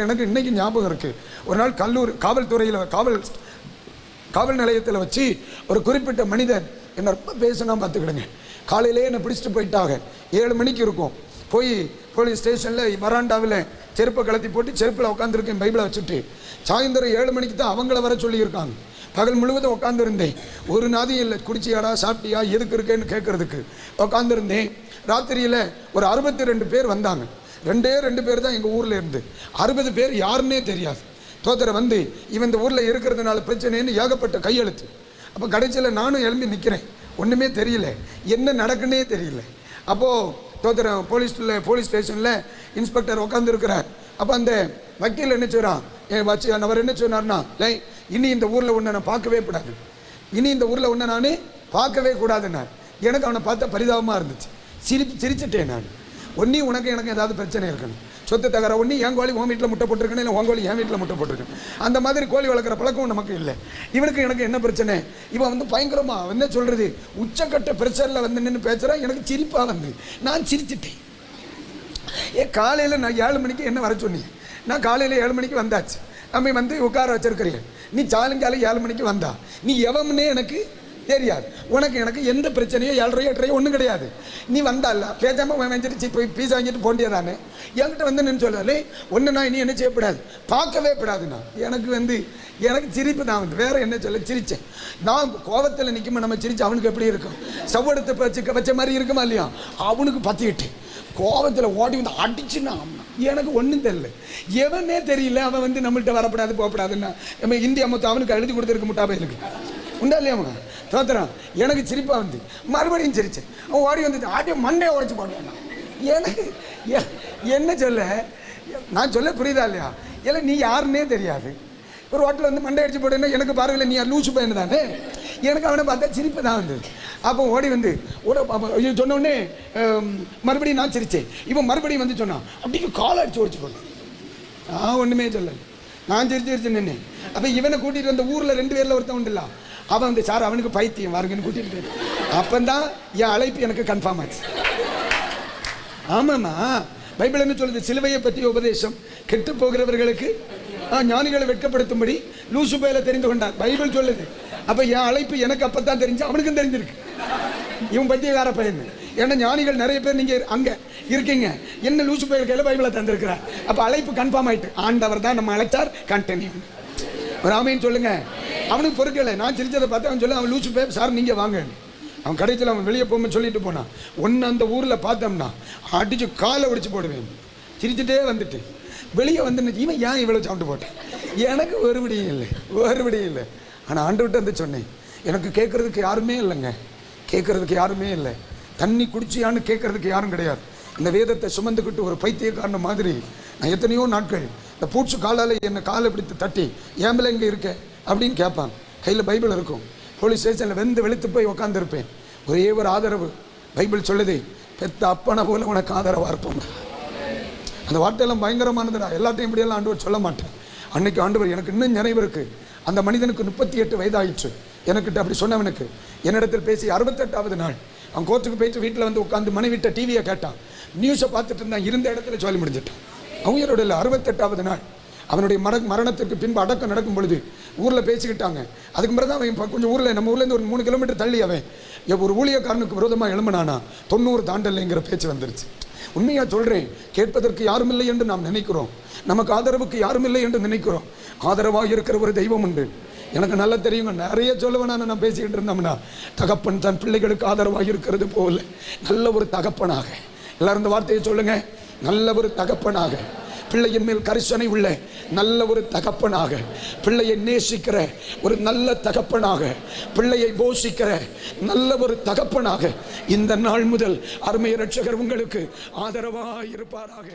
எனக்கு இன்னைக்கு ஞாபகம் இருக்குது. ஒரு நாள் காவல்துறையில் காவல் நிலையத்தில் வச்சு ஒரு குறிப்பிட்ட மனிதன் என்னை ரொம்ப பேசினா பார்த்துக்கிடுங்க. காலையிலே என்னை பிடிச்சிட்டு போயிட்டாங்க. 7 மணிக்கு இருக்கும். போய் போலீஸ் ஸ்டேஷனில் வராண்டாவில் செருப்பை கலத்தி போட்டு செருப்பில் உட்காந்துருக்கேன் பைபிளை வச்சுட்டு. சாயந்தரம் 7 மணிக்கு தான் அவங்கள வர சொல்லியிருக்காங்க. பகல் முழுவதும் உட்காந்துருந்தேன். ஒரு நாதியும் இல்லை. குடிச்சியாடா சாப்பிட்டியா எதுக்கு இருக்கேன்னு கேட்கறதுக்கு உட்காந்துருந்தேன். ராத்திரியில் ஒரு 62 பேர் வந்தாங்க. 2 பேர் தான் எங்கள் ஊரில் இருந்து. 60 பேர் யாருன்னே தெரியாது. தோத்தரை வந்து இவன் இந்த ஊரில் இருக்கிறதுனால பிரச்சனைன்னு ஏகப்பட்ட கையெழுத்து. அப்போ கடைசியில் நானும் எழும்பி நிற்கிறேன். ஒன்றுமே தெரியல, என்ன நடக்குன்னே தெரியல. அப்போது தோத்தரை போலீஸ் ஸ்டேஷனில் இன்ஸ்பெக்டர் உட்காந்துருக்கிறார். அப்போ அந்த வக்கீல் என்ன செய்கிறான், அவர் என்ன சொன்னார்னா, இனி இந்த ஊரில் ஒன்று நான் பார்க்கவே கூடாது, இனி இந்த ஊரில் ஒன்று நான் பார்க்கவே கூடாதுன்னா. எனக்கு அவனை பார்த்தா பரிதாபமாக இருந்துச்சு. சிரிச்சிட்டேன் நான். ஒன்றி உனக்கு எனக்கு ஏதாவது பிரச்சனை இருக்கணும், சொத்து தகர ஒன்றி என் கோழி உன் வீட்டில் முட்டை போட்டிருக்கேன்னு, இல்லை உன் கோழி என் வீட்டில் முட்டை போட்டிருக்கேன். அந்த மாதிரி கோழி வளர்க்குற பழக்கம் நமக்கு இல்லை. இவனுக்கு எனக்கு என்ன பிரச்சனை? இவன் வந்து பயங்கரமாக என்ன சொல்கிறது, உச்சக்கட்ட பிரச்சனையில் வந்து நின்று பேசுகிறான். எனக்கு சிரிப்பாக வந்து நான் சிரிச்சிட்டேன். காலையில் நான் 7 மணிக்கு என்ன வர சொன்னீங்க? நான் காலையில் 7 மணிக்கு வந்தாச்சு. நம்ம வந்து உட்கார வச்சிருக்கிறேன். நீ சாயங்காலம் 7 மணிக்கு வந்தா நீ எவம்னே எனக்கு தெரியாது. உனக்கு எனக்கு எந்த பிரச்சனையோ 7:30 8:30 ஒன்றும் கிடையாது. நீ வந்தால பேசாமல் வாங்கிட்டு போய் பீஸா வாங்கிட்டு போண்டியதானே. என்கிட்ட வந்து நின்று சொல்லாலே ஒன்று நான் இனி என்ன செய்யப்படாது, பார்க்கவே கூடாதுண்ணா. எனக்கு சிரிப்பு தான் வந்து வேற என்ன சொல்ல சிரித்தேன். நான் கோவத்தில் நிற்குமா நம்ம சிரிச்சு அவனுக்கு எப்படி இருக்கும்? சவ்வெடுத்து வச்ச மாதிரி இருக்குமா இல்லையா? அவனுக்கு பற்றிக்கிட்டு கோவத்தில் ஓடி வந்து அடிச்சுன்னா எனக்கு ஒன்றும் தெரியல, எவனே தெரியல. அவன் வந்து நம்மள்கிட்ட வரப்படாது போகப்படாதுன்னா நம்ம இந்தியா மொத்தம் அவனுக்கு எழுதி கொடுத்துருக்க முட்டாப்ப எனக்கு உண்டா இல்லையா? அவன் தோத்துறான். எனக்கு சிரிப்பாக வந்து மறுபடியும் சிரிச்சேன். அவன் ஓடி வந்து ஆட்டிய மண்டையை உடைச்சு போடுவேன். எனக்கு என்ன சொல்ல, நான் சொல்ல புரியுதா இல்லையா? இல்லை நீ யாருன்னே தெரியாது. ஒரு ஹோட்டலில் வந்து மண்டை அடிச்சு போட்டேன்னா எனக்கு பார்வையில் நீ லூசு பையன் தானே. எனக்கு அவனை பார்த்தா சிரிப்பு தான் வந்தது. அப்போ ஓடி வந்து சொன்னோடனே மறுபடியும் நான் சிரித்தேன். இவன் மறுபடியும் வந்து சொன்னான், அப்படிக்கு காலை அடிச்சு ஓடிச்சு போட்டேன். நான் ஒன்றுமே சொல்லலை, நான் சிரிச்சு நின்னேன். அப்போ இவனை கூட்டிகிட்டு வந்த ஊரில் 2 பேரில் ஒருத்தன் உண்டுல்ல, அவன் வந்து சார் அவனுக்கு பைத்தியம் வாருங்கன்னு கூட்டிகிட்டு போய் அப்போந்தான் என் அழைப்பு எனக்கு கன்ஃபார்ம் ஆச்சு. ஆமாம்மா, பைபிள் என்ன சொல்லுது? சிலுவையை பற்றிய உபதேசம் கெட்டு போகிறவர்களுக்கு ஞானிகளை வெட்கப்படுத்தும்படி லூசு பையில தெரிந்து கொண்டார், பைபிள் சொல்லுது. அப்போ என் அழைப்பு எனக்கு அப்போ தான் தெரிஞ்சு அவனுக்கும் தெரிஞ்சிருக்கு இவன் பைத்தியக்கார பையன். ஏன்னா ஞானிகள் நிறைய பேர் நீங்கள் அங்கே இருக்கீங்க, என்ன லூசு பையல் கையில் பைபிளை தந்திருக்கிறார். அப்போ அழைப்பு கன்ஃபார்ம் ஆயிட்டு. ஆண்டவர் தான் நம்ம அழைச்சார், கண்டினியூ. ஒரு ஆமைன்னு சொல்லுங்க. அவனுக்கு பொறுக்கலை. நான் சிரிச்சதை பார்த்து அவன் சொல்லி அவன் லூசு பையன் சார் நீங்கள் வாங்க. அவன் கடைசியில் அவன் வெளியே போகும்போது சொல்லிட்டு போனான், ஒன்று அந்த ஊரில் பார்த்தோம்னா அடிச்சு காலை ஒடிச்சு போடுவேன். சிரிச்சுட்டே வந்துட்டு வெளியே வந்து இவன் ஏன் இவ்வளோ சாப்பிட்டு போட்டேன்? எனக்கு ஒருபடியும் இல்லை. ஆனால் ஆண்டவர்கிட்ட வந்து சொன்னேன், எனக்கு கேட்குறதுக்கு யாருமே இல்லைங்க, கேட்குறதுக்கு யாருமே இல்லை. தண்ணி குடிச்சியான்னு கேட்குறதுக்கு யாரும் கிடையாது. இந்த வேதத்தை சுமந்துக்கிட்டு ஒரு பைத்தியக்காரன மாதிரி நான் எத்தனையோ நாட்கள் இந்த பூச்சு காலால் என்னை காலை பிடித்து தட்டி ஏம்பில் இங்கே இருக்கேன் அப்படின்னு கேட்பான். கையில் பைபிள் இருக்கும். போலீஸ் ஸ்டேஷனில் வெளுத்து போய் உட்காந்துருப்பேன். ஒரே ஒரு ஆதரவு, பைபிள் சொல்லுது, பெத்த அப்பனை போல உனக்கு ஆதரவாக இருப்போம். அந்த வார்த்தையெல்லாம் பயங்கரமானதுடா. எல்லாத்தையும் இப்படியெல்லாம் ஆண்டவர் சொல்ல மாட்டேன். அன்னைக்கு ஆண்டவர் எனக்கு இன்னும் நினைவு இருக்குது. அந்த மனிதனுக்கு 38 வயதாயிடுச்சு. எனக்கிட்ட அப்படி சொன்னவனுக்கு என்னிடத்தில் பேசி 68வது நாள் அவன் கோர்ட்டுக்கு போயிட்டு வீட்டில் வந்து உட்காந்து மனைவிட்ட டிவியை கேட்டான். நியூஸை பார்த்துட்டு இருந்தான். இருந்த இடத்துல சொல்லி முடிஞ்சிட்டான். அவங்களோட 68வது நாள் அவனுடைய மரணத்திற்கு பின்பு அடக்கம் நடக்கும் பொழுது ஊரில் பேசிக்கிட்டாங்க. அதுக்கு பிறகு தான் அவன் கொஞ்சம் ஊரில் நம்ம ஊர்லேருந்து ஒரு 3 கிலோமீட்டர் தள்ளி அவன் ஒரு ஊழியக்காரனுக்கு விரோதமாக எழும்பினானா 90 தாண்டலைங்கிற பேச்சு வந்துருச்சு. உண்மையாக சொல்கிறேன், கேட்பதற்கு யாரும் இல்லை என்று நாம் நினைக்கிறோம், நமக்கு ஆதரவுக்கு யாரும் இல்லை என்று நினைக்கிறோம். ஆதரவாக இருக்கிற ஒரு தெய்வம் உண்டு. எனக்கு நல்லா தெரியுங்க, நிறைய சொல்லுவேன் நான் பேசிக்கிட்டு இருந்தோம்னா. தகப்பன் தன் பிள்ளைகளுக்கு ஆதரவாக இருக்கிறது போல நல்ல ஒரு தகப்பனாக, எல்லாரும் இந்த வார்த்தையை சொல்லுங்க, நல்ல ஒரு தகப்பனாக, பிள்ளையின் மேல் கரிசனை உள்ள நல்ல ஒரு தகப்பனாக, பிள்ளையை நேசிக்கிற ஒரு நல்ல தகப்பனாக, பிள்ளையை போஷிக்கிற நல்ல ஒரு தகப்பனாக இந்த நாள் முதல் அருமை இரட்சகர் உங்களுக்கு ஆதரவாக இருப்பாராக.